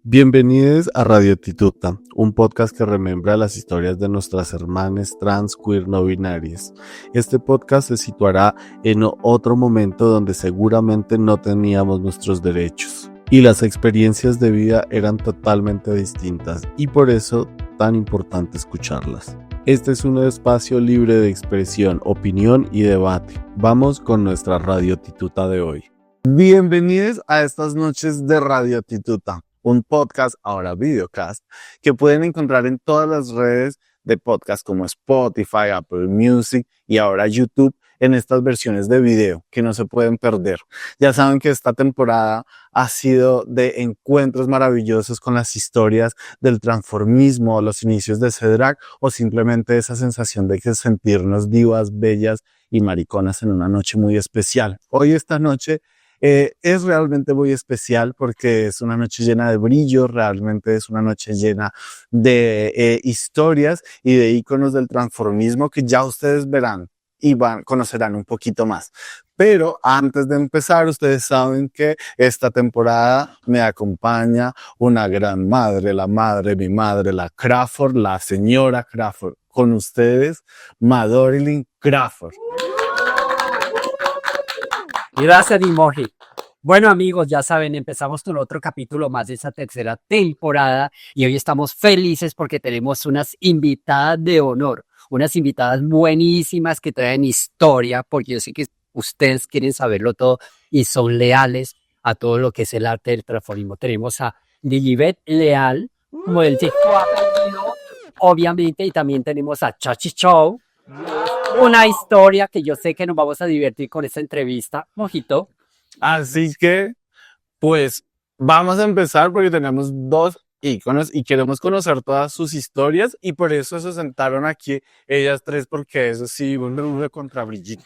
Bienvenidos a Radio Tituta, un podcast que remembra las historias de nuestras hermanas trans, queer, no binarias. Este podcast se situará en otro momento donde seguramente no teníamos nuestros derechos y las experiencias de vida eran totalmente distintas y por eso tan importante escucharlas. Este es un espacio libre de expresión, opinión y debate. Vamos con nuestra Radio Tituta de hoy. Bienvenidos a estas noches de Radio Tituta, un podcast, ahora videocast, que pueden encontrar en todas las redes de podcast como Spotify, Apple Music y ahora YouTube en estas versiones de video que no se pueden perder. Ya saben que esta temporada ha sido de encuentros maravillosos con las historias del transformismo, los inicios de ese drag o simplemente esa sensación de que sentirnos divas, bellas y mariconas en una noche muy especial. Hoy esta noche es realmente muy especial porque es una noche llena de brillo, realmente es una noche llena de historias y de íconos del transformismo que ya ustedes verán y conocerán un poquito más. Pero antes de empezar, ustedes saben que esta temporada me acompaña una gran madre, la madre, mi madre, la Crawford, la señora Crawford. Con ustedes, Madorilyn Crawford. Gracias, Dimoji. Bueno, amigos, ya saben, empezamos con otro capítulo más de esta tercera temporada y hoy estamos felices porque tenemos unas invitadas de honor, unas invitadas buenísimas que traen historia, porque yo sé que ustedes quieren saberlo todo y son leales a todo lo que es el arte del transformismo. Tenemos a Lilibet Leal, como el obviamente, y también tenemos a Chachi Chow. Una historia que yo sé que nos vamos a divertir con esta entrevista, Mojito. Así que, pues, vamos a empezar porque tenemos dos íconos y queremos conocer todas sus historias y por eso se sentaron aquí ellas tres porque eso sí, un contra Brillito.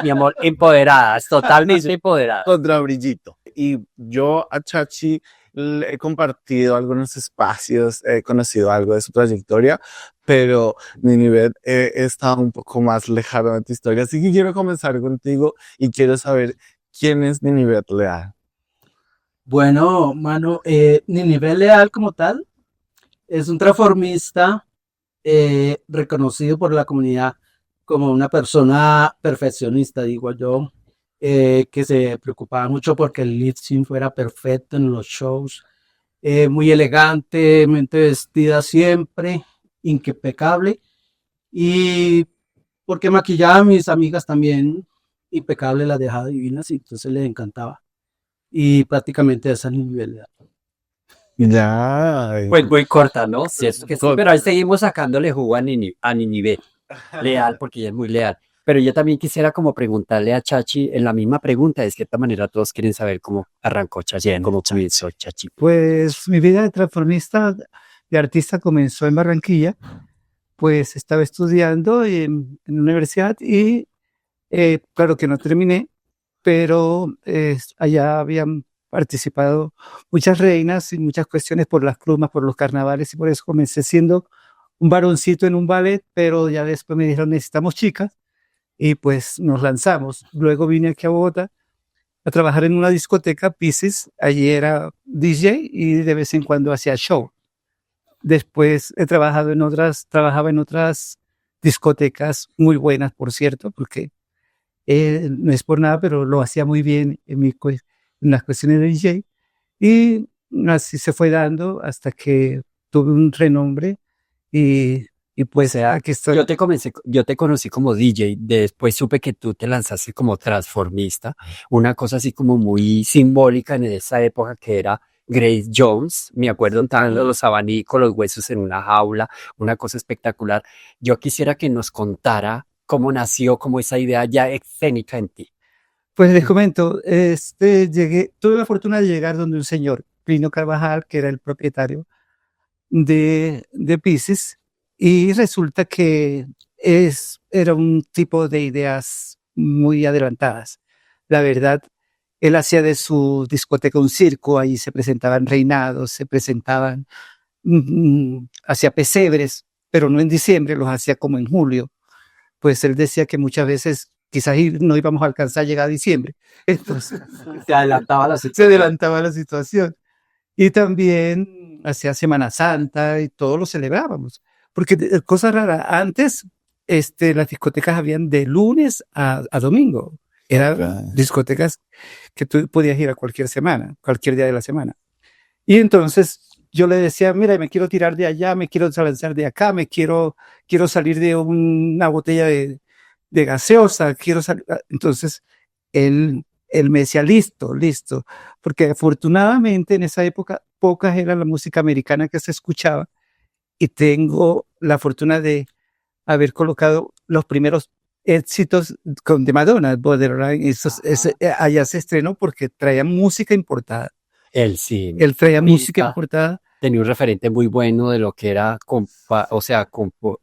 Mi amor, empoderadas, totalmente empoderadas. Contra Brillito. Y yo a Chachi he compartido algunos espacios, he conocido algo de su trayectoria, pero Ninibet he estado un poco más lejano de tu historia, así que quiero comenzar contigo y quiero saber quién es Ninibet Leal. Bueno, mano, Ninibet Leal como tal es un transformista reconocido por la comunidad como una persona perfeccionista, digo yo, que se preocupaba mucho porque el lip sync fuera perfecto en los shows, muy elegantemente vestida siempre, impecable, y porque maquillaba a mis amigas también impecable, las dejaba divinas y entonces les encantaba. Y prácticamente esa nivel. Ya. Pues muy corta, ¿no? Sí, pero ahí seguimos sacándole jugo a Ninibet Leal, porque ella es muy leal. Pero yo también quisiera como preguntarle a Chachi en la misma pregunta, de cierta manera todos quieren saber cómo arrancó Chachi, cómo comenzó Chachi. Pues mi vida de transformista, de artista comenzó en Barranquilla, pues estaba estudiando en la universidad y claro que no terminé, pero allá habían participado muchas reinas y muchas cuestiones por las plumas, por los carnavales y por eso comencé siendo un varoncito en un ballet, pero ya después me dijeron necesitamos chicas y pues nos lanzamos. Luego vine aquí a Bogotá a trabajar en una discoteca, Pisces, allí era DJ y de vez en cuando hacía show. Después trabajaba en otras discotecas muy buenas, por cierto, porque no es por nada, pero lo hacía muy bien en las cuestiones de DJ. Y así se fue dando hasta que tuve un renombre y pues aquí estoy. Yo te conocí como DJ, después supe que tú te lanzaste como transformista, una cosa así como muy simbólica en esa época que era Grace Jones, me acuerdo estaban los abanicos, los huesos en una jaula, una cosa espectacular. Yo quisiera que nos contara cómo nació como esa idea ya escénica en ti. Pues les comento, tuve la fortuna de llegar donde un señor, Plinio Carvajal, que era el propietario de Pisces, y resulta que era un tipo de ideas muy adelantadas. La verdad, él hacía de su discoteca un circo, ahí se presentaban reinados, hacía pesebres, pero no en diciembre, los hacía como en julio. Pues él decía que muchas veces quizás no íbamos a alcanzar a llegar a diciembre. Entonces, Se adelantaba la se adelantaba la situación. Y también hacía Semana Santa y todo lo celebrábamos. Porque cosa rara, antes las discotecas habían de lunes a domingo. Eran discotecas que tú podías ir a cualquier semana, cualquier día de la semana. Y entonces yo le decía, mira, me quiero tirar de allá, me quiero lanzar de acá, quiero salir de una botella de gaseosa, quiero salir. Entonces él me decía, listo, porque afortunadamente en esa época pocas era la música americana que se escuchaba y tengo la fortuna de haber colocado los primeros éxitos de Madonna, Borderline, allá se estrenó porque traía música importada. Él sí. Él traía música importada. Tenía un referente muy bueno de lo que era,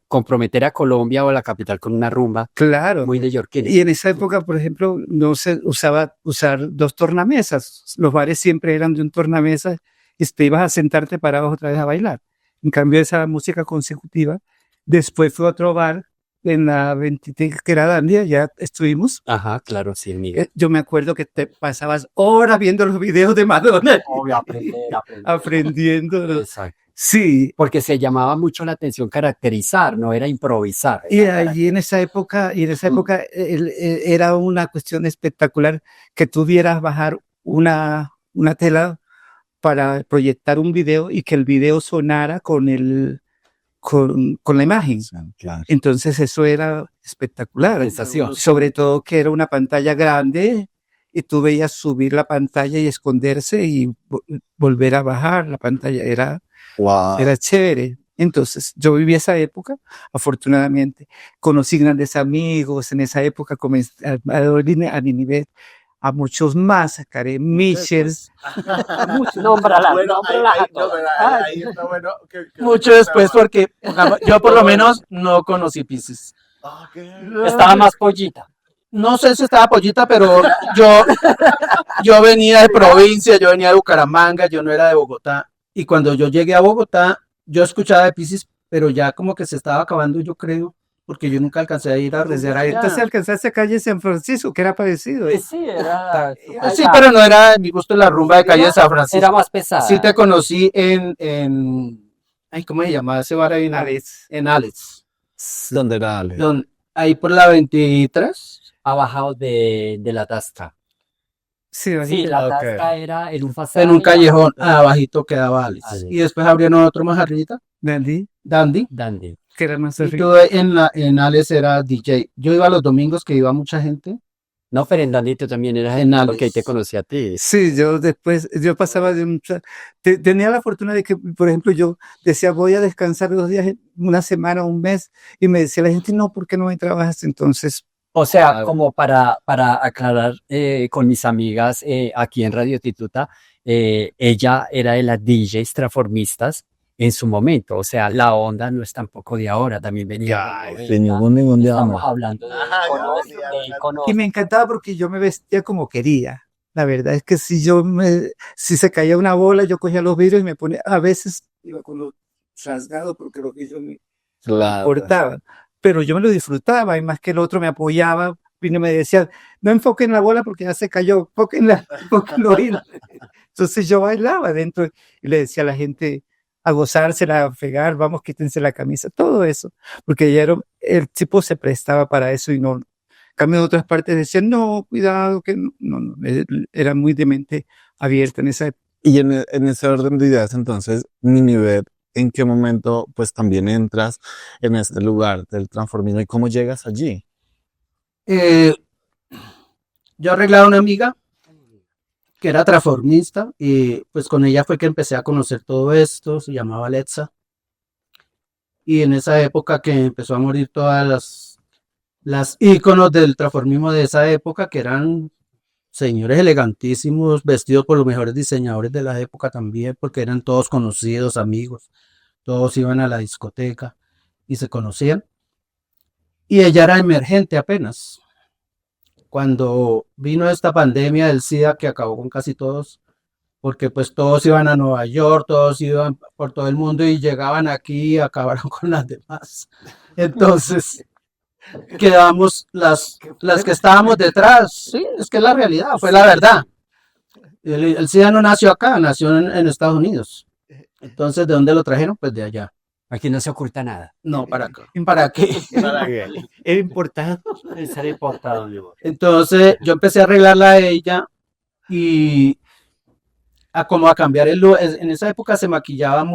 comprometer a Colombia o a la capital con una rumba. Claro. Muy neoyorquina. Y en esa época, por ejemplo, no se usaba usar 2 tornamesas. Los bares siempre eran de un tornamesa y te ibas a sentarte parado otra vez a bailar. En cambio, esa música consecutiva. Después fue otro bar en la 23, que era Dandia, ya estuvimos. Ajá, claro, sí, Miguel. Yo me acuerdo que te pasabas horas viendo los videos de Madonna. Obvio, aprendiendo. Exacto. Sí. Porque se llamaba mucho la atención caracterizar, no era improvisar. Y allí en esa época era una cuestión espectacular que tú vieras bajar una tela para proyectar un video y que el video sonara con la imagen. Claro. Entonces eso era espectacular. Sensación. Sobre todo que era una pantalla grande y tú veías subir la pantalla y esconderse y volver a bajar la pantalla. Era chévere. Entonces yo viví esa época, afortunadamente. Conocí grandes amigos. En esa época comencé a nivel a muchos más, a Karen Mitchell, a muchos. Nómbrala. Mucho después, porque yo por lo menos no conocí Piscis. Estaba más pollita. No sé si estaba pollita, pero yo venía de provincia, yo venía de Bucaramanga, yo no era de Bogotá. Y cuando yo llegué a Bogotá, yo escuchaba de Piscis, pero ya como que se estaba acabando, yo creo. Porque yo nunca alcancé a ir a rumbear allá. Entonces alcanzaste a calle San Francisco, que era parecido. Sí, era. Sí, pero no era de mi gusto la rumba de calle San Francisco. Era más pesada. Sí te conocí ay, ¿cómo se llama ese bar ahí? En Alex. ¿Dónde era Ale? Ahí por la 23. Abajo de la Tasca. Sí, la Tasca era en un pasaje. En un callejón, abajito quedaba Alex. Y después abrieron otro más arriba. Dandy. Que era más arriba. Y en Alex era DJ. Yo iba los domingos, que iba mucha gente. No, pero en Dandy tú también eras en Alex. Porque ahí te conocí a ti. Sí, yo pasaba tenía la fortuna de que, por ejemplo, yo decía, voy a descansar 2 días, una semana, un mes, y me decía la gente, no, ¿por qué no me trabajas? Entonces, o sea, como para aclarar con mis amigas aquí en Radio Tituta, ella era de las DJs transformistas en su momento, o sea, la onda no es tampoco de ahora, también venía. Ningún día. Estamos hablando de iconos. Y me encantaba porque yo me vestía como quería. La verdad es que si se caía una bola, yo cogía los vidrios y me ponía, a veces iba con los rasgados porque lo que yo me cortaba. Pero yo me lo disfrutaba y más que el otro me apoyaba y me decía, no enfoquen la bola porque ya se cayó, enfoquenlo. Entonces yo bailaba dentro y le decía a la gente a gozársela, a fregar, vamos, quítense la camisa, todo eso, porque ya el tipo se prestaba para eso y no. Cambio, en otras partes decían, no, cuidado, que no, era muy de mente abierta en esa época. Y en ese orden de ideas, entonces, Ninive, ¿en qué momento pues también entras en este lugar del transformismo y cómo llegas allí? Yo arreglaba a una amiga que era transformista y pues con ella fue que empecé a conocer todo esto, se llamaba Letza. Y en esa época que empezó a morir todas las íconos del transformismo de esa época, que eran señores elegantísimos, vestidos por los mejores diseñadores de la época también, porque eran todos conocidos, amigos. Todos iban a la discoteca y se conocían. Y ella era emergente apenas. Cuando vino esta pandemia del SIDA que acabó con casi todos, porque pues todos iban a Nueva York, todos iban por todo el mundo y llegaban aquí y acabaron con las demás. Entonces quedamos las que estábamos detrás. Sí, es que es la realidad, fue la verdad. Él sí ya no nació acá, nació en Estados Unidos. Entonces, ¿de dónde lo trajeron? Pues de allá. Aquí no se oculta nada. No, para acá. ¿Para qué? Era importado. Ser importado, mi amor. Entonces, yo empecé a arreglarla a ella y como a cambiar el look. En esa época se maquillaba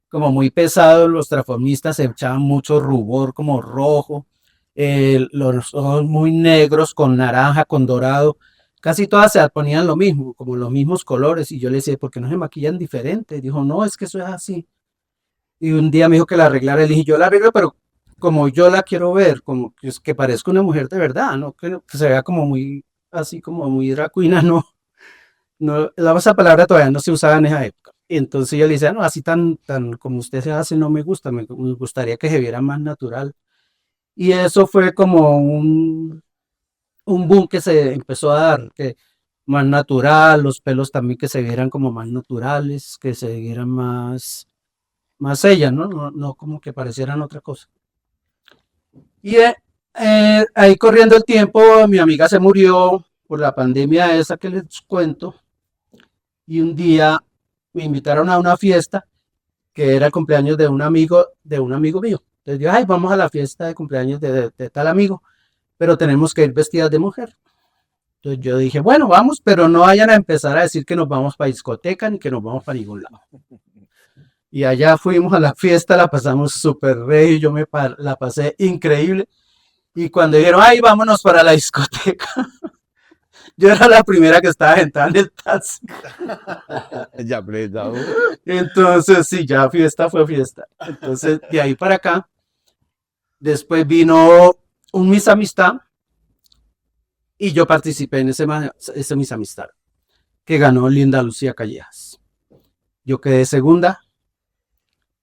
como muy pesado, los transformistas se echaban mucho rubor como rojo, los ojos muy negros con naranja, con dorado. Casi todas se ponían lo mismo, como los mismos colores. Y yo le decía, ¿por qué no se maquillan diferente? Dijo, no, es que eso es así. Y un día me dijo que la arreglara. Le dije, yo la arreglo, pero como yo la quiero ver, como que parezca una mujer de verdad, ¿no? Que se vea como muy, así como muy drag queen, no. No, esa palabra todavía no se usaba en esa época. Y entonces yo le decía, no, así tan como usted se hace no me gusta, me gustaría que se viera más natural. Y eso fue como un boom que se empezó a dar, que más natural, los pelos también que se vieran como más naturales, que se vieran más ellas, ¿no? No como que parecieran otra cosa. Y ahí corriendo el tiempo, mi amiga se murió por la pandemia esa que les cuento. Y un día me invitaron a una fiesta que era el cumpleaños de un amigo mío. Entonces yo, ay, vamos a la fiesta de cumpleaños de tal amigo, pero tenemos que ir vestidas de mujer. Entonces yo dije, bueno, vamos, pero no vayan a empezar a decir que nos vamos para discoteca ni que nos vamos para ningún lado. Y allá fuimos a la fiesta, la pasamos súper rey, la pasé increíble. Y cuando dijeron, ay, vámonos para la discoteca, yo era la primera que estaba sentada en el taxi. Ya apretado. Entonces, sí, ya fiesta fue fiesta. Entonces, de ahí para acá, después vino un Miss Amistad y yo participé en ese Miss Amistad que ganó Linda Lucía Callejas. Yo quedé segunda.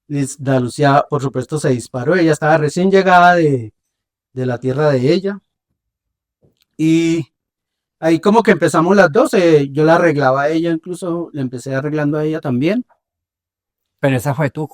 Linda Lucía, por supuesto, se disparó. Ella estaba recién llegada de la tierra de ella. Y ahí como que empezamos las dos. Yo la arreglaba a ella, incluso le empecé arreglando a ella también. Pero esa fue tu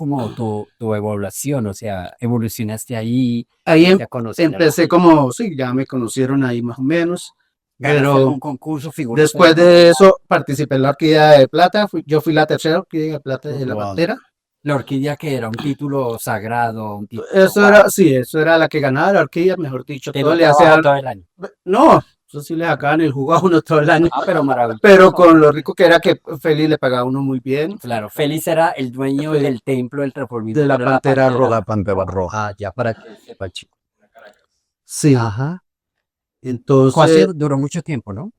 evaluación, o sea, evolucionaste ahí, Ahí ya conociste. empecé como, sí, ya me conocieron ahí más o menos. Ganaste Pero un concurso, figuraste después en de un- eso participé en la Orquídea de Plata. Yo fui la tercera Orquídea de Plata de la Wow. Pantera. La orquídea que era un título sagrado, un título Eso era, sí, eso era la que ganaba la Orquídea, mejor dicho. te Todo lo le trabajo hacían, todo el año. no, eso sí le sacaban el jugo a uno todo el año. Ah, pero maravilloso. Pero con lo rico que era que Félix le pagaba a uno muy bien. Claro, Félix era el dueño Fue del templo del transformismo. de la era Pantera Roja. La pantera roja. Ah, ya para que sepa, chico. Sí, Ajá. entonces, Duró mucho tiempo, ¿no?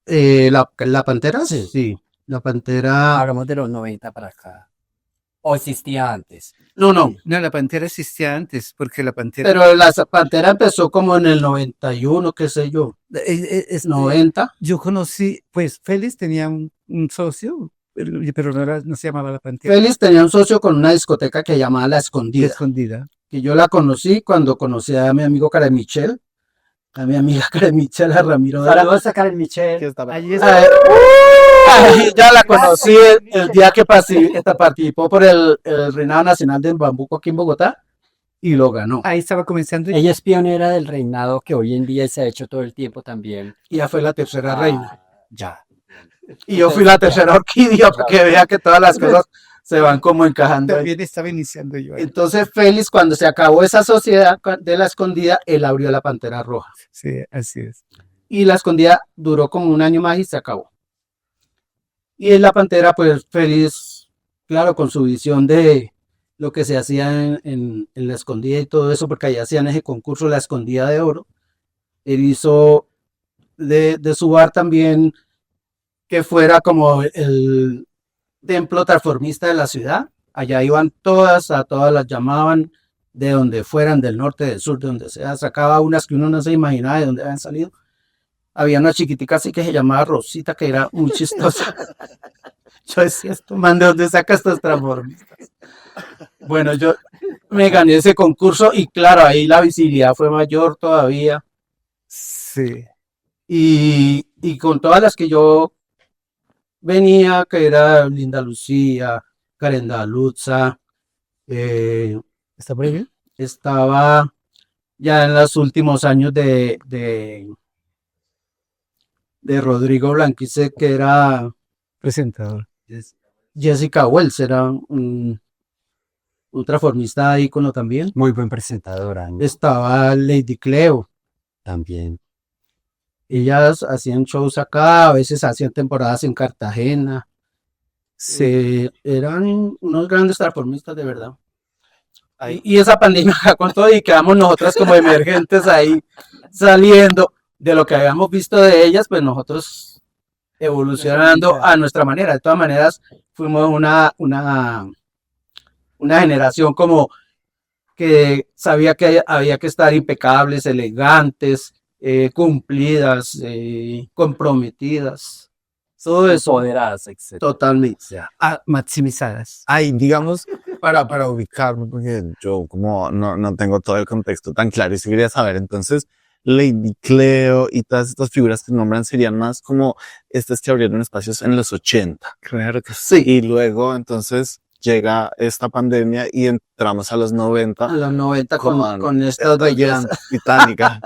la Pantera, Sí. sí, la Pantera, Hablamos de los 90 para acá. O existía antes. no, no, No, la pantera existía antes, porque la pantera. pero la Pantera empezó como en el 91, qué sé yo, Este, 90. yo conocí, pues Félix tenía un socio, pero no se llamaba la pantera. Félix tenía un socio con una discoteca que llamaba La La Escondida, escondida. que yo la conocí cuando conocí a mi amigo Karen Michel, a mi amiga Karen Michel, a Ramiro de la... Saludos a Karen Michel. Allí es- Ya la conocí el día que participó por el Reinado Nacional del Bambuco aquí en Bogotá y lo ganó. ahí estaba comenzando. Ella es pionera del reinado que hoy en día se ha hecho todo el tiempo también. Y ya fue la tercera reina. Ya. Y yo fui la tercera orquídea porque vea que todas las cosas se van como encajando. Ahí. También estaba iniciando yo ahí. Entonces Félix, cuando se acabó esa sociedad de La Escondida, él abrió la Pantera Roja. Sí, así es. Y La Escondida duró como un año más y se acabó. Y en La Pantera, pues Félix, claro, con su visión de lo que se hacía en La Escondida y todo eso, porque allá hacían ese concurso La Escondida de Oro, él hizo de su bar también que fuera como el templo transformista de la ciudad. Allá iban a todas las llamaban de donde fueran, del norte, del sur, de donde sea. Sacaba unas que uno no se imaginaba de dónde habían salido. Había una chiquitica así que se llamaba Rosita, que era muy chistosa. Yo decía, esto, man, ¿de dónde saca estos transformistas? Bueno, yo me gané ese concurso y claro, ahí la visibilidad fue mayor todavía. Sí. Y con todas las que yo venía, que era Linda Lucía, Karen Dalutza, ¿Está por ahí? estaba ya en los últimos años de de Rodrigo Blanquice, que era Presentador. Jessica Wells, era un transformista ícono también. Muy buen presentadora, ¿no? Estaba Lady Cleo. También. Ellas hacían shows acá, a veces hacían temporadas en Cartagena. Eran unos grandes transformistas de verdad. Y esa pandemia acá con todo y quedamos nosotras como emergentes ahí saliendo de lo que habíamos visto de ellas, pues nosotros evolucionando a nuestra manera. De todas maneras, fuimos una generación como que sabía que había que estar impecables, elegantes, cumplidas, comprometidas. Todo eso, Empoderadas, etc. totalmente. Maximizadas. Ay, digamos, para ubicarme, porque yo como no tengo todo el contexto tan claro y sí quería saber, entonces, Lady Cleo y todas estas figuras que nombran serían más como estas que abrieron espacios en los 80. Claro que Sí, Y luego, entonces, llega esta pandemia y entramos a los 90 a los 90 con con estas esta bellezas. gran titánica.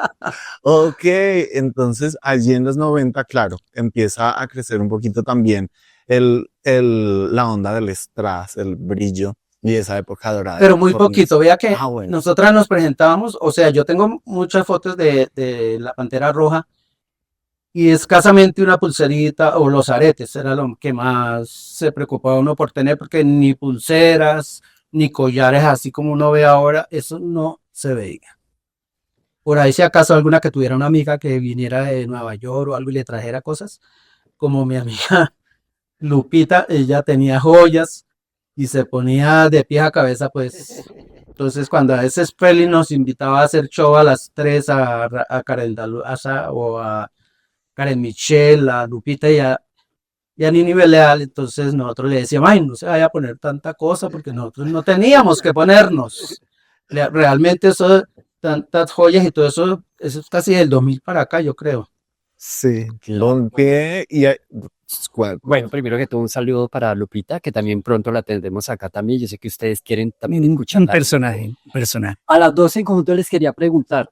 Ok, entonces allí en los 90, claro, empieza a crecer un poquito también la onda del strass, el brillo y esa época dorada. Pero muy poquito, vea que Bueno. nosotras nos presentábamos, o sea, yo tengo muchas fotos de la Pantera Roja y escasamente una pulserita o los aretes, era lo que más se preocupaba uno por tener, porque ni pulseras, ni collares así como uno ve ahora, eso no se veía. Por ahí si acaso alguna que tuviera una amiga que viniera de Nueva York o algo y le trajera cosas, como mi amiga Lupita, ella tenía joyas y se ponía de pie a cabeza, pues. Entonces, cuando a veces Feli nos invitaba a hacer show a las 3 a Karen o a Karen Michelle, a Lupita y a Nini Beleal, entonces nosotros le decíamos, ay, no se vaya a poner tanta cosa porque nosotros no teníamos que ponernos. Realmente eso, tantas joyas y todo eso, eso es casi del 2000 para acá, yo creo. Sí, golpeé y Bueno, primero que todo, un saludo para Lupita, que también pronto la tendremos acá también. Yo sé que ustedes quieren también escuchar. un personaje. A las dos en conjunto les quería preguntar,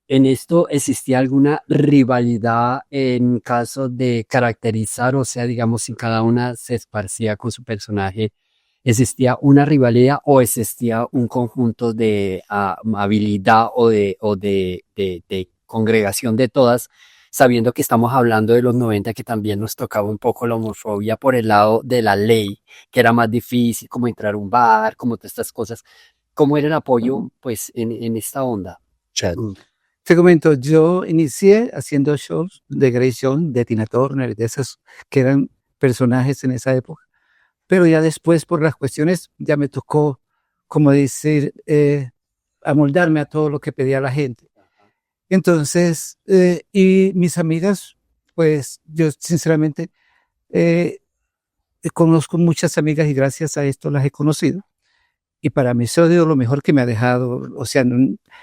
¿en esto existía alguna rivalidad en caso de caracterizar, o sea, digamos, si cada una se esparcía con su personaje, existía una rivalidad o existía un conjunto de habilidad o de congregación de todas, sabiendo que estamos hablando de los 90, que también nos tocaba un poco la homofobia por el lado de la ley, que era más difícil, como entrar a un bar, como todas estas cosas? ¿Cómo era el apoyo, pues, en esta onda? chat. Te comento, yo inicié haciendo shows de Grace Jones, de Tina Turner, de esos que eran personajes en esa época. Pero ya después, por las cuestiones, ya me tocó, como decir, amoldarme a todo lo que pedía la gente. Entonces, y mis amigas, pues yo sinceramente conozco muchas amigas y gracias a esto las he conocido. Y para mí eso ha sido lo mejor que me ha dejado. O sea,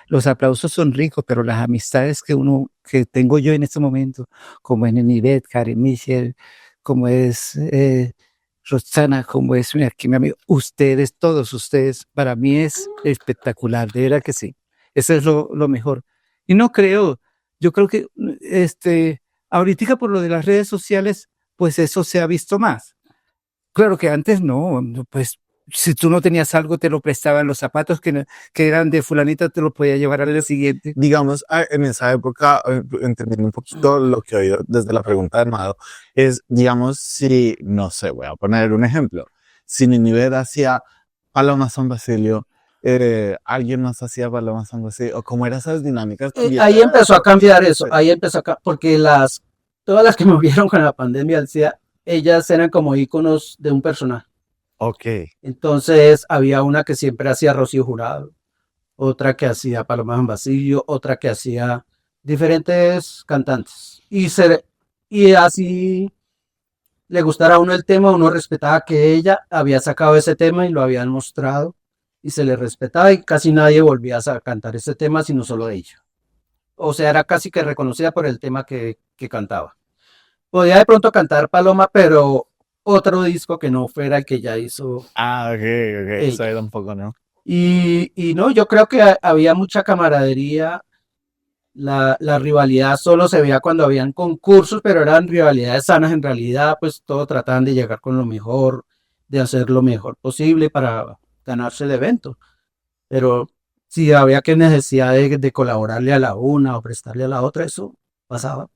los aplausos son ricos, pero las amistades que tengo yo en este momento, como es Ninivet, Karen Michel, como es Roxana, como es aquí mi amigo, ustedes, todos ustedes, para mí es espectacular, de verdad que sí. Eso es lo mejor. Y no creo, yo creo que ahorita por lo de las redes sociales, pues eso se ha visto más. Claro que antes no, pues si tú no tenías algo, te lo prestaban los zapatos que eran de fulanita, te los podía llevar al día siguiente. Digamos, en esa época, entendiendo un poquito lo que he oído desde la pregunta de Armado, es, digamos, si, no sé, voy a poner un ejemplo, si Ninivet hacía Paloma San Basilio, alguien más hacía Paloma San Basilio, o cómo eran esas dinámicas. Ahí empezó a cambiar eso, ahí empezó a porque todas las que me vieron con la pandemia, decía, ellas eran como íconos de un personaje. Ok. Entonces había una que siempre hacía Rocío Jurado, otra que hacía Paloma San Basilio, otra que hacía diferentes cantantes. Y así le gustara a uno el tema, uno respetaba que ella había sacado ese tema y lo habían mostrado y se le respetaba y casi nadie volvía a cantar ese tema sino solo ella. O sea, era casi que reconocida por el tema que cantaba. Podía de pronto cantar Paloma, pero otro disco que no fuera el que ya hizo. Ah, ok. Eso era un poco, ¿no? Y no, yo creo que había mucha camaradería La rivalidad solo se veía cuando habían concursos, pero eran rivalidades sanas en realidad, pues todos trataban de llegar con lo mejor, de hacer lo mejor posible para ganarse el evento. Pero si había que necesidad de colaborarle a la una o prestarle a la otra, eso pasaba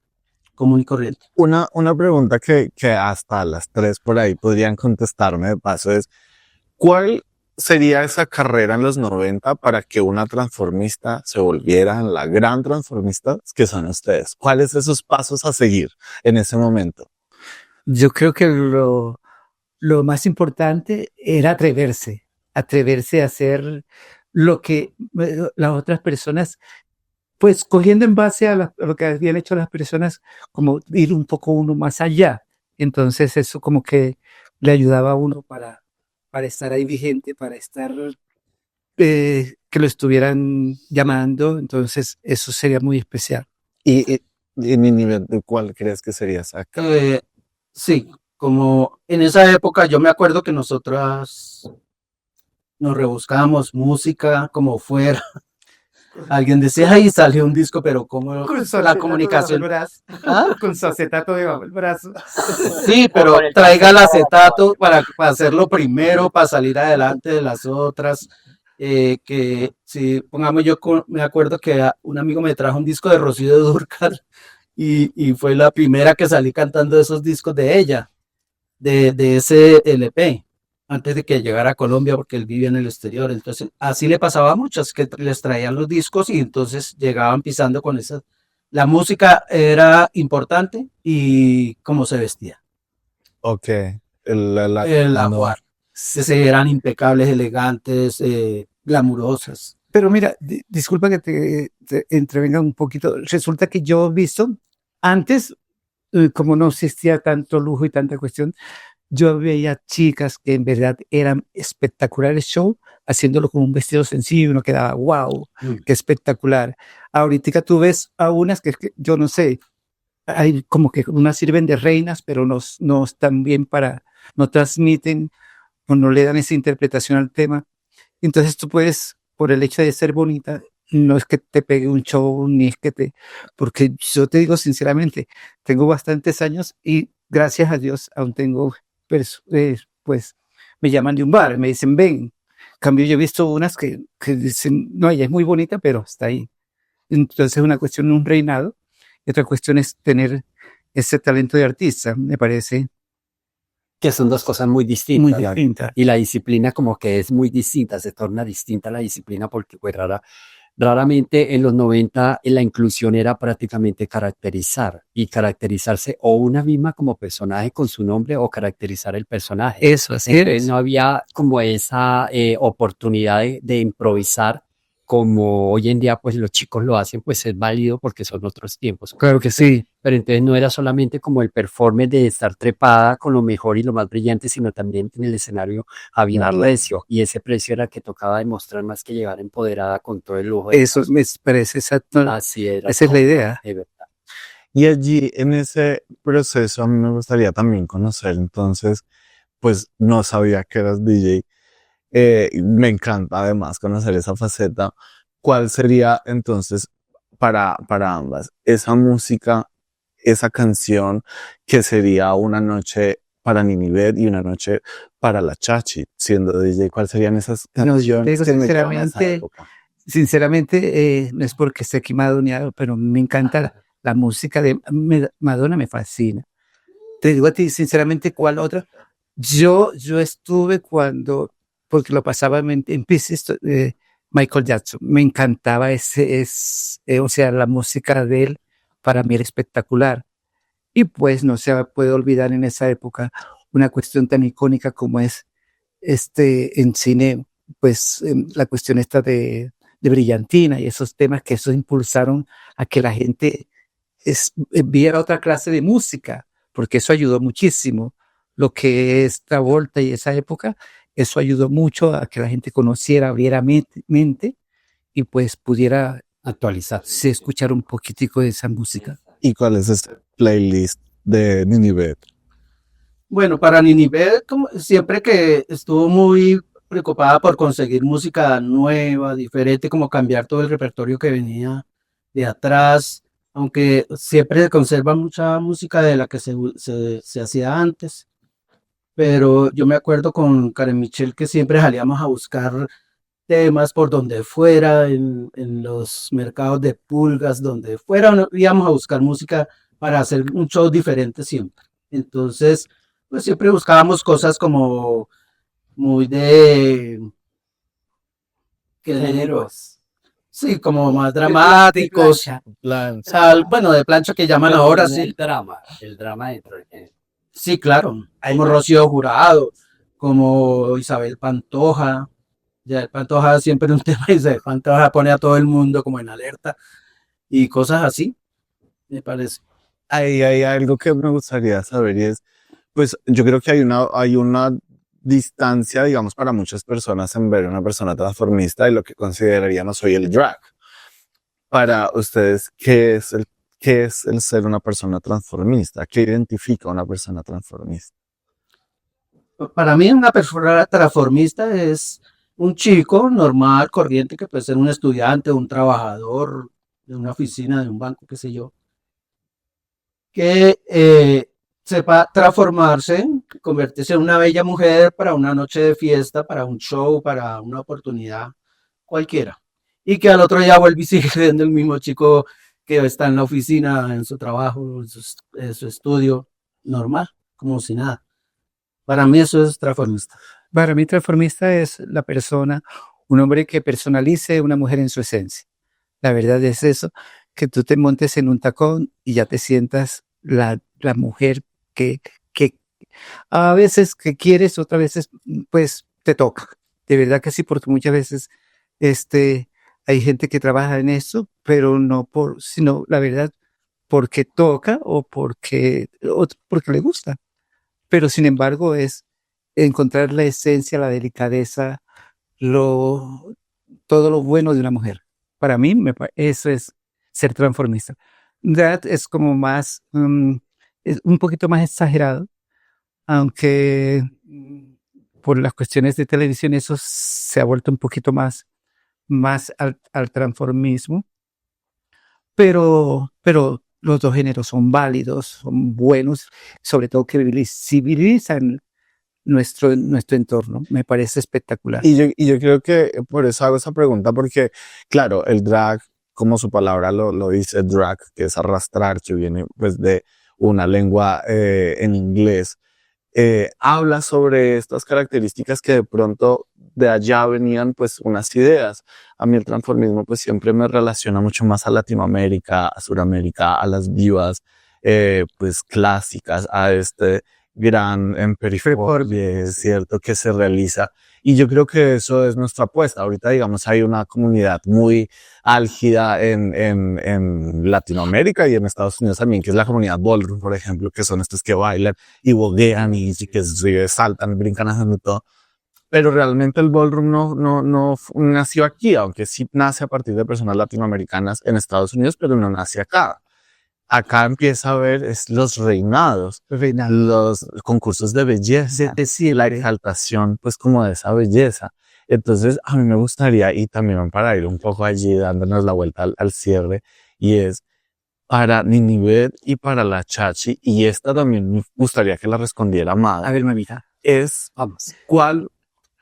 común y corriente. Una pregunta que hasta las tres por ahí podrían contestarme de paso es, ¿cuál sería esa carrera en los 90 para que una transformista se volviera en la gran transformista que son ustedes? ¿Cuáles esos pasos a seguir en ese momento? Yo creo que lo más importante era atreverse a hacer lo que las otras personas, pues cogiendo en base a lo que habían hecho las personas, como ir un poco uno más allá. Entonces eso como que le ayudaba a uno para estar ahí vigente, para estar, que lo estuvieran llamando. Entonces eso sería muy especial. Y en mi nivel, ¿de cuál crees que sería esa? Sí, como en esa época yo me acuerdo que nosotras nos rebuscábamos música como fuera. Alguien decía, ahí salió un disco, pero como la comunicación. ¿Ah? Con su acetato debajo del brazo. Sí, pero traiga el acetato para hacerlo primero, para salir adelante de las otras. Que si pongamos, me acuerdo que un amigo me trajo un disco de Rocío Dúrcal y fue la primera que salí cantando esos discos de ella, de ese LP, antes de que llegara a Colombia, porque él vivía en el exterior. Entonces, así le pasaba a muchas que les traían los discos y entonces llegaban pisando con esas. La música era importante y cómo se vestía. Ok. El ajuar. Eran impecables, elegantes, glamurosas. Pero mira, disculpa que te entrevenga un poquito. Resulta que yo he visto antes, como no existía tanto lujo y tanta cuestión, yo veía chicas que en verdad eran espectaculares show, haciéndolo con un vestido sencillo y uno quedaba, wow, qué espectacular. Ahorita tú ves a unas que yo no sé, hay como que unas sirven de reinas, pero no están bien no transmiten o no le dan esa interpretación al tema. Entonces tú puedes, por el hecho de ser bonita, no es que te pegue un show, ni es que porque yo te digo sinceramente, tengo bastantes años y gracias a Dios aún tengo, pues me llaman de un bar, me dicen ven. En cambio yo he visto unas que dicen, no, ella es muy bonita, pero está ahí. Entonces una cuestión de un reinado y otra cuestión es tener ese talento de artista, me parece. Que son dos cosas muy distintas. Muy distinta. Y la disciplina como que es muy distinta, se torna distinta la disciplina porque pues raramente en los 90 la inclusión era prácticamente caracterizar y caracterizarse o una misma como personaje con su nombre o caracterizar el personaje. Eso, así es. No había como esa oportunidad de improvisar como hoy en día pues los chicos lo hacen, pues es válido porque son otros tiempos. Claro que sí. Pero entonces no era solamente como el performance de estar trepada con lo mejor y lo más brillante, sino también en el escenario había un precio y ese precio era que tocaba demostrar más que llegar empoderada con todo el lujo. Eso me parece exacto. Así era. Esa es la idea. De verdad. Y allí en ese proceso a mí me gustaría también conocer, entonces, pues no sabía que eras DJ. Me encanta además conocer esa faceta. ¿Cuál sería entonces para ambas esa música, esa canción que sería una noche para Ninivet y una noche para la Chachi, siendo DJ? ¿Cuáles serían esas canciones? Sinceramente, no es porque esté quemado ni algo, pero me encanta la música de Madonna, me fascina. Te digo a ti, sinceramente, ¿cuál otra? Yo estuve porque lo pasaba en Pieces, Michael Jackson. Me encantaba o sea, la música de él para mí era espectacular. Y pues no se puede olvidar en esa época una cuestión tan icónica como es en cine, pues la cuestión esta de Brillantina y esos temas que eso impulsaron a que la gente viera otra clase de música, porque eso ayudó muchísimo. Lo que es Travolta y esa época, eso ayudó mucho a que la gente conociera, abriera mente y pues pudiera actualizarse, escuchar un poquitico de esa música. ¿Y cuál es ese playlist de Ninivet? Bueno, para Ninivet, siempre que estuvo muy preocupada por conseguir música nueva, diferente, como cambiar todo el repertorio que venía de atrás, aunque siempre se conserva mucha música de la que se hacía antes. Pero yo me acuerdo con Karen Michel que siempre salíamos a buscar temas por donde fuera, en los mercados de pulgas, donde fuera, íbamos a buscar música para hacer un show diferente siempre. Entonces, pues siempre buscábamos cosas como muy de, ¿qué le digo? Géneros. Sí, como más De dramáticos. plancha. Plan. O sea, bueno, de plancha que llaman Pero ahora, tiene sí. el drama dentro del género. Sí, claro. Como Rocío Jurado, como Isabel Pantoja. Ya el Pantoja siempre un tema, Isabel Pantoja pone a todo el mundo como en alerta y cosas así, me parece. Ahí hay algo que me gustaría saber y es, pues yo creo que hay una distancia, digamos, para muchas personas en ver a una persona transformista y lo que consideraríamos hoy el drag. Para ustedes, ¿qué es el ser una persona transformista? ¿Qué identifica a una persona transformista? Para mí una persona transformista es un chico normal, corriente, que puede ser un estudiante, un trabajador de una oficina, de un banco, qué sé yo, que sepa transformarse, convertirse en una bella mujer para una noche de fiesta, para un show, para una oportunidad cualquiera. Y que al otro día vuelve y sigue siendo el mismo chico que está en la oficina, en su trabajo, en su estudio, normal, como si nada. Para mí eso es transformista. Para mí, transformista es la persona, un hombre que personalice una mujer en su esencia. La verdad es eso, que tú te montes en un tacón y ya te sientas la mujer que a veces que quieres, otras veces pues te toca. De verdad que sí, porque muchas veces hay gente que trabaja en eso, pero no sino la verdad porque toca o porque le gusta. Pero sin embargo es encontrar la esencia, la delicadeza, lo, todo lo bueno de una mujer. Para mí, eso es ser transformista. That es como más, es un poquito más exagerado, aunque por las cuestiones de televisión eso se ha vuelto un poquito más al transformismo, pero los dos géneros son válidos, son buenos, sobre todo que visibilizan nuestro entorno. Me parece espectacular. Y yo creo que por eso hago esa pregunta, porque, claro, el drag, como su palabra lo dice, drag, que es arrastrar, que viene pues de una lengua en inglés, habla sobre estas características que de pronto de allá venían pues unas ideas. A mí el transformismo pues siempre me relaciona mucho más a Latinoamérica, a Suramérica, a las divas pues clásicas, a este gran emperifolle, es cierto, que se realiza. Y yo creo que eso es nuestra apuesta. Ahorita, digamos, hay una comunidad muy álgida en Latinoamérica y en Estados Unidos también, que es la comunidad ballroom, por ejemplo, que son estos que bailan y boguean y que saltan, brincan haciendo todo. Pero realmente el ballroom no nació aquí, aunque sí nace a partir de personas latinoamericanas en Estados Unidos, pero no nace acá. Acá empieza a ver los reinados, los concursos de belleza, la exaltación, pues como de esa belleza. Entonces, a mí me gustaría, y también para ir un poco allí dándonos la vuelta al cierre, y es para Ninive y para la Chachi, y esta también me gustaría que la respondiera A Madre, ver, mamita, es vamos. ¿cuál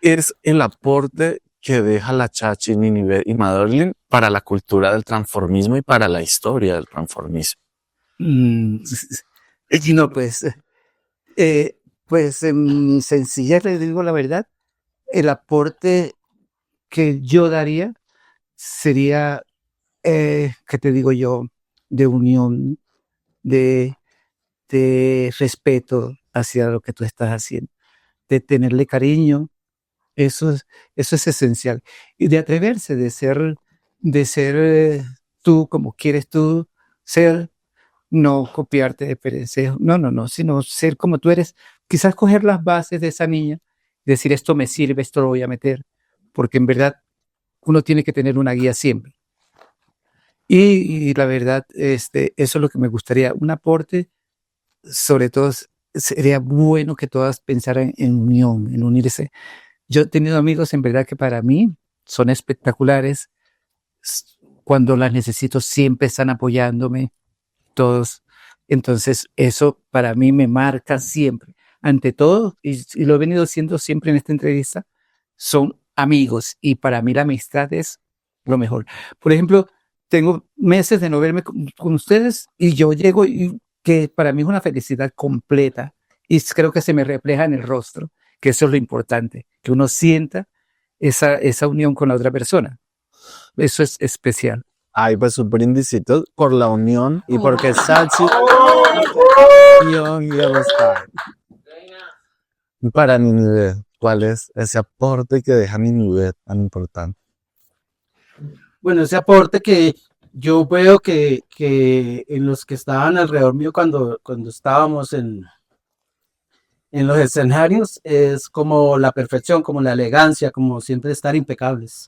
es el aporte que deja la Chachi, Ninive y Madeline para la cultura del transformismo y para la historia del transformismo? Y no, pues en sencillez le digo la verdad, el aporte que yo daría sería, ¿qué te digo yo? De unión, de, de respeto hacia lo que tú estás haciendo, de tenerle cariño, eso es esencial. Y de atreverse, de ser tú como quieres tú ser, no copiarte de experiencias, no, sino ser como tú eres, quizás coger las bases de esa niña, decir esto me sirve, esto lo voy a meter, porque en verdad uno tiene que tener una guía siempre. Y la verdad, eso es lo que me gustaría, un aporte, sobre todo sería bueno que todas pensaran en unión, en unirse. Yo he tenido amigos en verdad que para mí son espectaculares, cuando las necesito siempre están apoyándome, todos. Entonces eso para mí me marca siempre. Ante todo, y lo he venido haciendo siempre en esta entrevista, son amigos y para mí la amistad es lo mejor. Por ejemplo, tengo meses de no verme con ustedes y yo llego y que para mí es una felicidad completa y creo que se me refleja en el rostro, que eso es lo importante, que uno sienta esa unión con la otra persona. Eso es especial. Ay, pues un brindisito por la unión y porque Sachi y Oscar. Para Ninive, ¿cuál es ese aporte que deja Ninive tan importante? Bueno, ese aporte que yo veo que en los que estaban alrededor mío cuando estábamos en los escenarios es como la perfección, como la elegancia, como siempre estar impecables.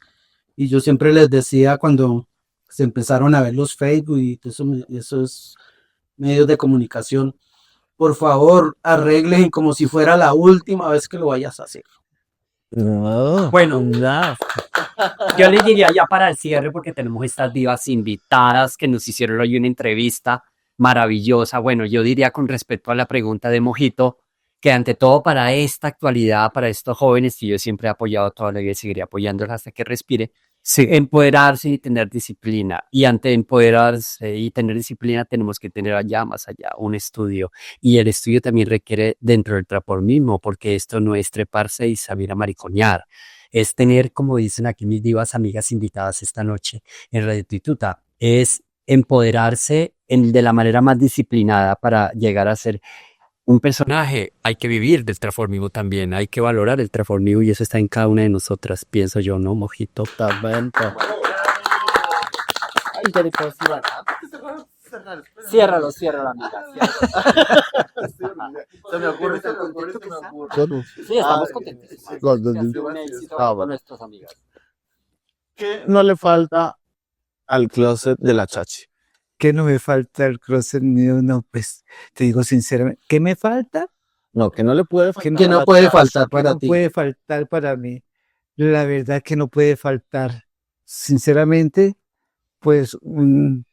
Y yo siempre les decía cuando se empezaron a ver los Facebook y esos medios de comunicación, por favor, arreglen como si fuera la última vez que lo vayas a hacer. No, Bueno, no. yo les diría ya para el cierre, porque tenemos estas divas invitadas que nos hicieron hoy una entrevista maravillosa. Bueno, yo diría con respecto a la pregunta de Mojito, que ante todo para esta actualidad, para estos jóvenes que yo siempre he apoyado toda la vida y seguiré apoyándolos hasta que respire, Sí. empoderarse y tener disciplina. Y ante empoderarse y tener disciplina tenemos que tener allá más allá un estudio. Y el estudio también requiere dentro del mismo, porque esto no es treparse y salir a mariconear. Es tener, como dicen aquí mis divas amigas invitadas esta noche en Radio Tituta, es empoderarse de la manera más disciplinada para llegar a ser un personaje. Hay que vivir del transformismo también, hay que valorar el transformismo y eso está en cada una de nosotras, pienso yo, ¿no, Mojito? Totalmente. Ciérralo, amiga. Se me ocurre Sí, estamos contentos. Bueno. Nuestras amigas. ¿Qué no le falta al closet de la Chachi? ¿Qué no me falta el closet mío? No, pues te digo sinceramente, ¿qué me falta? No, que no le puede faltar. que no puede faltar para No ti. puede faltar para mí. La verdad que no puede faltar. Sinceramente, pues un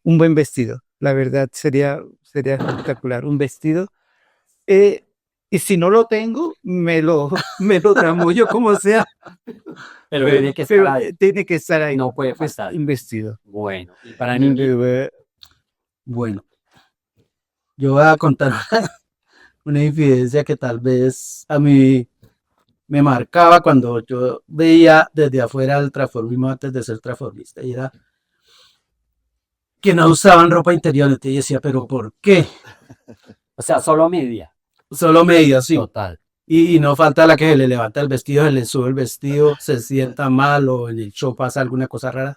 buen vestido. La verdad sería espectacular. Un vestido. Y si no lo tengo, me lo tramullo como sea. Pero tiene que estar Pero ahí. tiene que estar ahí. No puede Pues, faltar. un vestido. Bueno, y para mí, Bueno, yo voy a contar una infidencia que tal vez a mí me marcaba cuando yo veía desde afuera el transformismo antes de ser transformista. Y era que no usaban ropa interior. Entonces yo decía, ¿pero por qué? o sea, solo media. Solo media, sí. Total. Y no falta la que se le levanta el vestido, se le sube el vestido, se sienta mal o en el show pasa alguna cosa rara.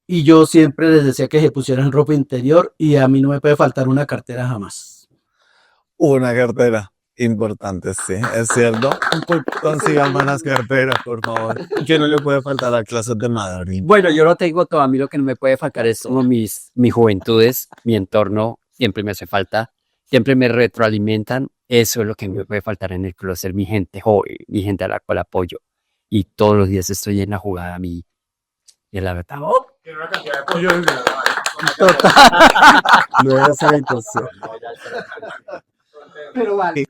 Y yo siempre les decía que se pusieran ropa interior y a mí no me puede faltar una cartera jamás. Una cartera. Importante, sí, es cierto. Consigan buenas carteras, por favor. Que no le puede faltar a clases de Madrid. Bueno, yo lo tengo todo. A mí lo que no me puede faltar es como mis juventudes, mi entorno, siempre me hace falta, siempre me retroalimentan. Eso es lo que me puede faltar en el closet, mi gente joven, mi gente a la cual apoyo. Y todos los días estoy en la jugada a mí. Y la verdad, No es habitación. pero vale.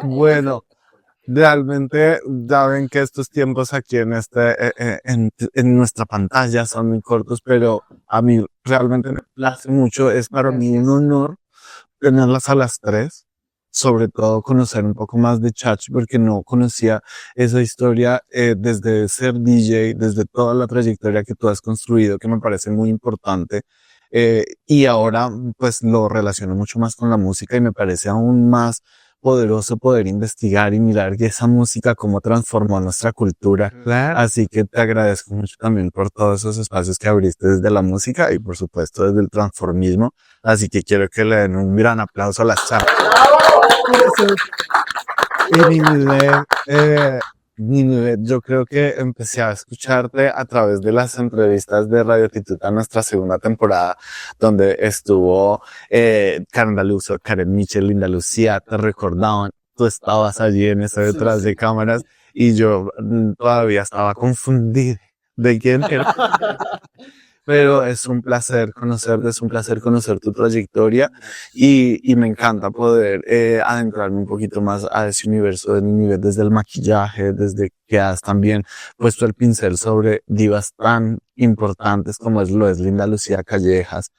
Bueno, realmente ya ven que estos tiempos aquí en nuestra pantalla son muy cortos, pero a mí realmente me place mucho. Es para mí un honor tenerlas a las tres, sobre todo conocer un poco más de Chachi, porque no conocía esa historia desde ser DJ, desde toda la trayectoria que tú has construido, que me parece muy importante. Y ahora pues lo relaciono mucho más con la música y me parece aún más poderoso poder investigar y mirar que esa música cómo transformó nuestra cultura. Claro. Así que te agradezco mucho también por todos esos espacios que abriste desde la música y por supuesto desde el transformismo. Así que quiero que le den un gran aplauso a las charlas. Ninive, yo creo que empecé a escucharte a través de las entrevistas de Radio Tituta, nuestra segunda temporada, donde estuvo Karen Daluso, Karen Michel, Linda Lucía, te recordaban, tú estabas allí en ese detrás de cámaras y yo todavía estaba confundido de quién era. Pero es un placer conocerte, es un placer conocer tu trayectoria y me encanta poder adentrarme un poquito más a ese universo de Ninive, desde el maquillaje, desde que has también puesto el pincel sobre divas tan importantes como lo es Linda Lucía Callejas,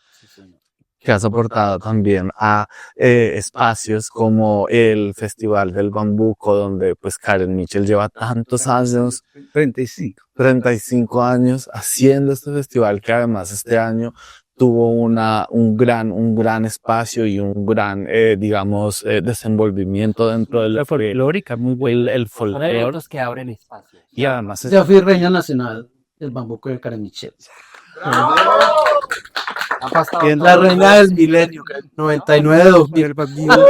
que has aportado también a espacios como el Festival del Bambuco, donde pues Karen Mitchell lleva tantos años, 35 años haciendo este festival, que además este año tuvo un gran espacio y un gran, desenvolvimiento dentro de la folclórica, muy buen el folclore. Que abren espacio. Y además Ya fui reina nacional del bambuco de Karen Mitchell. La reina del milenio, 99-2000.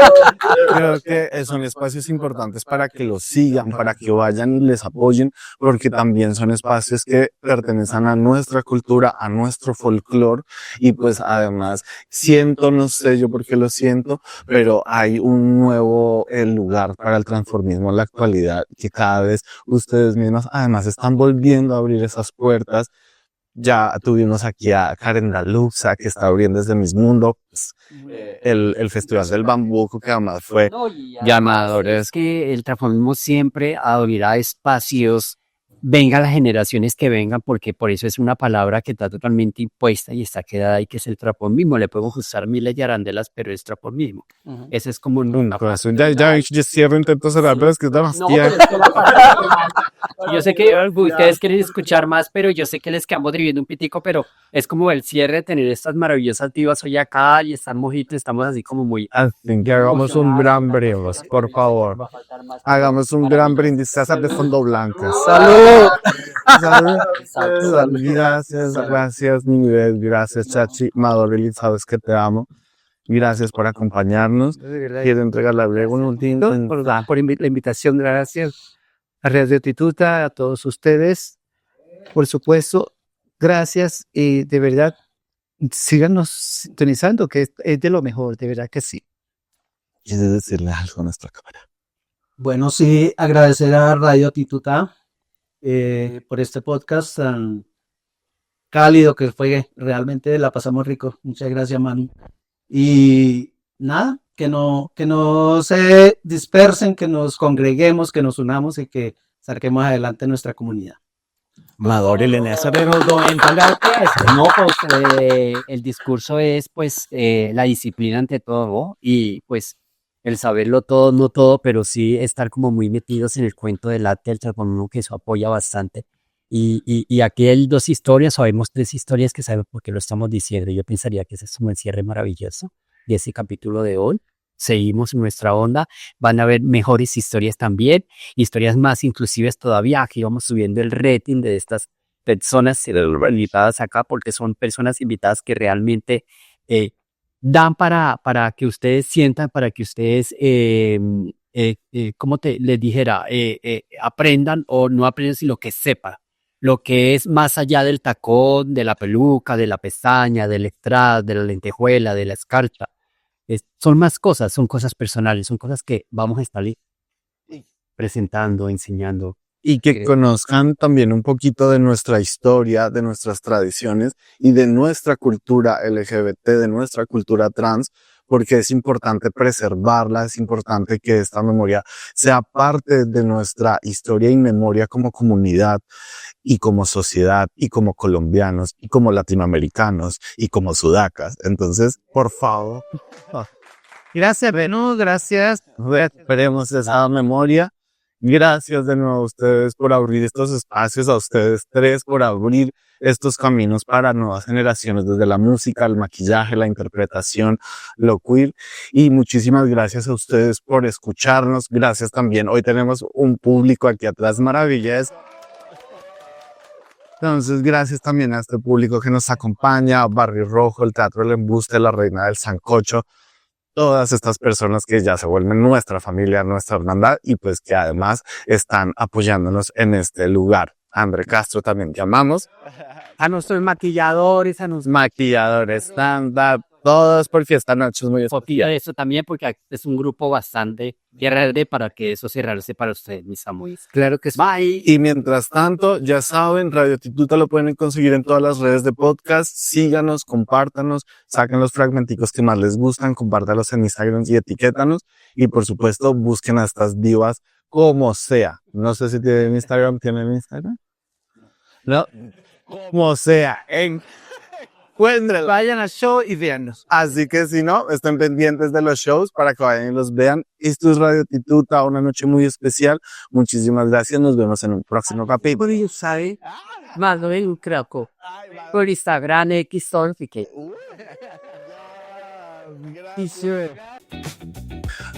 creo que son espacios importantes para que los sigan, para que vayan y les apoyen, porque también son espacios que pertenecen a nuestra cultura, a nuestro folclore, y pues además siento, no sé yo por qué lo siento, pero hay un nuevo lugar para el transformismo en la actualidad, que cada vez ustedes mismas además están volviendo a abrir esas puertas. Ya tuvimos aquí a Karen Daluxa, que está abriendo desde Miss Mundo, pues, el Festival del Bambuco, que además fue ganadores. Es que el transformismo siempre abrirá espacios, vengan las generaciones que vengan, porque por eso es una palabra que está totalmente impuesta y está quedada ahí, que es el transformismo. Le podemos usar miles de arandelas, pero es transformismo. Ese es como una Ya cierro, intento cerrar, pero es que es demasiado. pero es que la palabra- yo sé que ustedes quieren escuchar más, pero yo sé que les quedamos viviendo un pitico, pero es como el cierre de tener estas maravillosas divas hoy acá y están mojitos, estamos así como muy... Así que hagamos un gran brindis, por favor. Va a faltar más. Hagamos un gran brindis, César de fondo blanco. ¡Salud! Salud. Gracias, Nivel, gracias, Chachi, Madoreli, sabes que te amo. Gracias por acompañarnos. Quiero entregarle un último. Por la invitación, gracias a Radio Tituta, a todos ustedes. Por supuesto, gracias y de verdad, síganos sintonizando, que es de lo mejor, de verdad que sí. ¿Quieres decirle algo a nuestra cámara? Bueno, sí, agradecer a Radio Tituta por este podcast tan cálido que fue. Realmente la pasamos rico. Muchas gracias, Manu. Y nada, que no se dispersen, que nos congreguemos, que nos unamos y que saquemos adelante nuestra comunidad. Madoreli, en esa pero No, pues el discurso es pues la disciplina ante todo, ¿no? Y pues el saberlo todo, no todo, pero sí estar como muy metidos en el cuento del arte del transformismo, que eso apoya bastante. Y aquí hay dos historias, o vemos tres historias que sabemos por qué lo estamos diciendo. Yo pensaría que ese es como el cierre maravilloso de ese capítulo de hoy. Seguimos en nuestra onda, van a haber mejores historias también, historias más inclusivas todavía. Aquí vamos subiendo el rating de estas personas invitadas acá, porque son personas invitadas que realmente dan para que ustedes sientan, para que ustedes, les dijera, aprendan o no aprendan, sino que sepan lo que es más allá del tacón, de la peluca, de la pestaña, del estrado, de la lentejuela, de la escarcha. Son más cosas, son cosas personales, son cosas que vamos a estar presentando, enseñando. Y que conozcan también un poquito de nuestra historia, de nuestras tradiciones y de nuestra cultura LGBT, de nuestra cultura trans, porque es importante preservarla, es importante que esta memoria sea parte de nuestra historia y memoria como comunidad y como sociedad y como colombianos y como latinoamericanos y como sudacas. Entonces, por favor. Gracias, Beno, gracias. Esperemos esa memoria. Gracias de nuevo a ustedes por abrir estos espacios, a ustedes tres por abrir estos caminos para nuevas generaciones, desde la música, el maquillaje, la interpretación, lo queer. Y muchísimas gracias a ustedes por escucharnos. Gracias también. Hoy tenemos un público aquí atrás maravilloso. Entonces, gracias también a este público que nos acompaña, Barrio Rojo, el Teatro del Embuste, la Reina del Sancocho, todas estas personas que ya se vuelven nuestra familia, nuestra hermandad y pues que además están apoyándonos en este lugar. André Castro también llamamos. A nuestros maquilladores, a nuestros Maquilladores, stand-up, todos porque esta noche es muy Copia especial. de eso también porque es un grupo bastante grande para que eso se realice para ustedes, mis amores. Claro que sí. Bye. Y mientras tanto, ya saben, Radio Tituta lo pueden conseguir en todas las redes de podcast. Síganos, compártanos, saquen los fragmenticos que más les gustan, compártalos en Instagram y etiquétanos. Y por supuesto, busquen a estas divas como sea. No sé si tienen Instagram. ¿Tienen Instagram? No. Como sea. Encuéntrenla. Vayan al show y véannos. Así que si no, estén pendientes de los shows para que vayan y los vean. Esto es Radio Tituta, una noche muy especial. Muchísimas gracias. Nos vemos en un próximo capítulo. Por ello, ¿sabe? Mano en Krakow. Por Instagram, X, Solfique.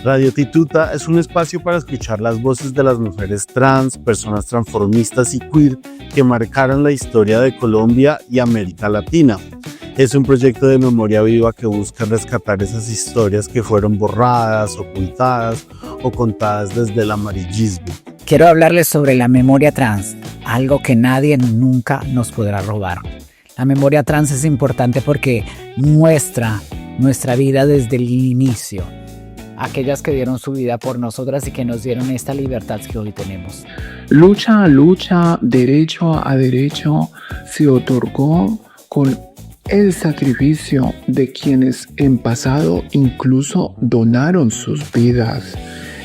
Radio Tituta es un espacio para escuchar las voces de las mujeres trans, personas transformistas y queer que marcaron la historia de Colombia y América Latina. Es un proyecto de memoria viva que busca rescatar esas historias que fueron borradas, ocultadas o contadas desde el amarillismo. Quiero hablarles sobre la memoria trans, algo que nadie nunca nos podrá robar. La memoria trans es importante porque muestra nuestra vida desde el inicio. Aquellas que dieron su vida por nosotras y que nos dieron esta libertad que hoy tenemos. Lucha a lucha, derecho a derecho, se otorgó con el sacrificio de quienes en pasado incluso donaron sus vidas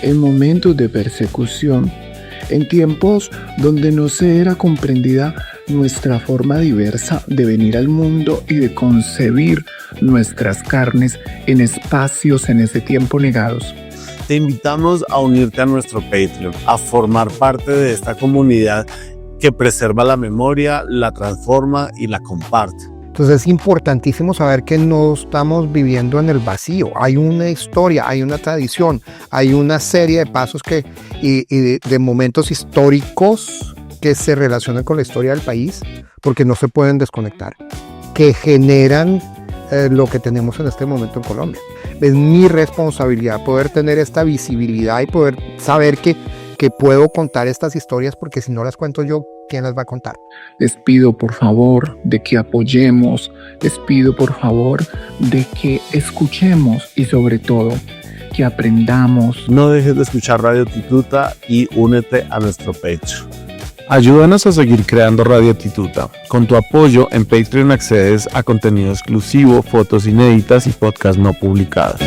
en momentos de persecución, en tiempos donde no se era comprendida nuestra forma diversa de venir al mundo y de concebir nuestras carnes en espacios en ese tiempo negados. Te invitamos a unirte a nuestro Patreon, a formar parte de esta comunidad que preserva la memoria, la transforma y la comparte. Entonces es importantísimo saber que no estamos viviendo en el vacío. Hay una historia, hay una tradición, hay una serie de pasos y de momentos históricos que se relacionan con la historia del país, porque no se pueden desconectar, que generan lo que tenemos en este momento en Colombia. Es mi responsabilidad poder tener esta visibilidad y poder saber que puedo contar estas historias, porque si no las cuento yo, ¿quién las va a contar? Les pido por favor de que apoyemos, les pido por favor de que escuchemos y sobre todo que aprendamos. No dejes de escuchar Radio Tituta y únete a nuestro Patreon. Ayúdanos a seguir creando Radio Tituta. Con tu apoyo en Patreon accedes a contenido exclusivo, fotos inéditas y podcasts no publicados.